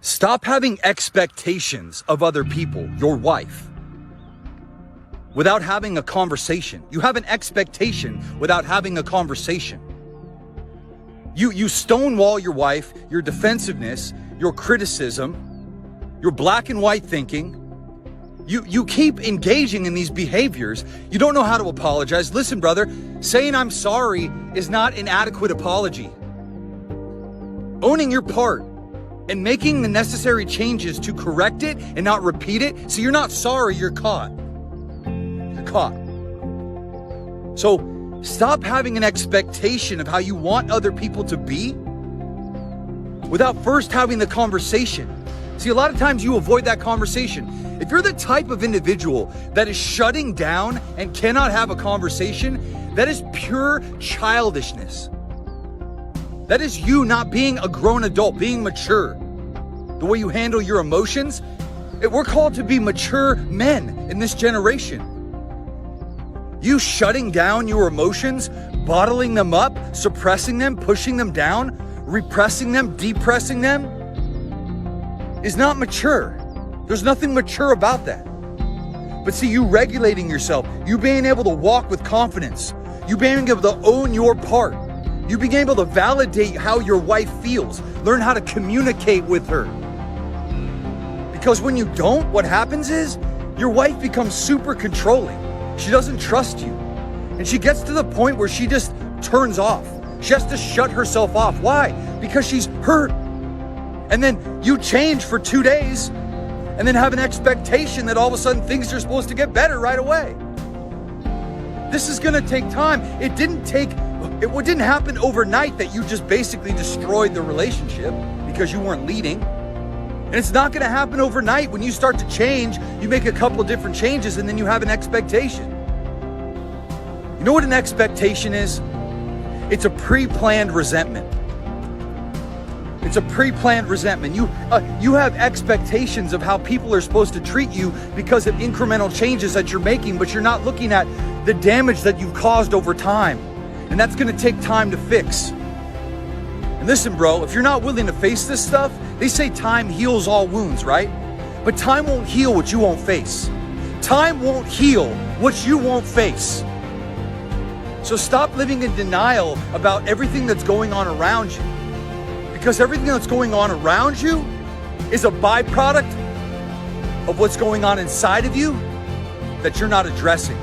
Stop having expectations of other people, your wife, without having a conversation. You have an expectation without having a conversation. You stonewall your wife, your defensiveness, your criticism, your black and white thinking. You keep engaging in these behaviors. You don't know how to apologize. Listen, brother, saying I'm sorry is not an adequate apology. Owning your part and making the necessary changes to correct it and not repeat it. So you're not sorry, you're caught. You're caught. So stop having an expectation of how you want other people to be without first having the conversation. See, a lot of times you avoid that conversation. If you're the type of individual that is shutting down and cannot have a conversation, that is pure childishness. That is you not being a grown adult, being mature. The way you handle your emotions, we're called to be mature men in this generation. You shutting down your emotions, bottling them up, suppressing them, pushing them down, repressing them, depressing them, is not mature. There's nothing mature about that. But see, you regulating yourself, you being able to walk with confidence, you being able to own your part, you being able to validate how your wife feels, learn how to communicate with her. Because when you don't, what happens is your wife becomes super controlling. She doesn't trust you. And she gets to the point where she just turns off. She has to shut herself off. Why? Because she's hurt. And then you change for 2 days and then have an expectation that all of a sudden things are supposed to get better right away. This is gonna take time. It didn't happen overnight that you just basically destroyed the relationship because you weren't leading. And it's not gonna happen overnight. When you start to change, you make a couple of different changes and then you have an expectation. You know what an expectation is? It's a pre-planned resentment. It's a pre-planned resentment. You have expectations of how people are supposed to treat you because of incremental changes that you're making, but you're not looking at the damage that you've caused over time. And that's gonna take time to fix. And listen, bro, if you're not willing to face this stuff, they say time heals all wounds, right? But time won't heal what you won't face. Time won't heal what you won't face. So stop living in denial about everything that's going on around you. Because everything that's going on around you is a byproduct of what's going on inside of you that you're not addressing.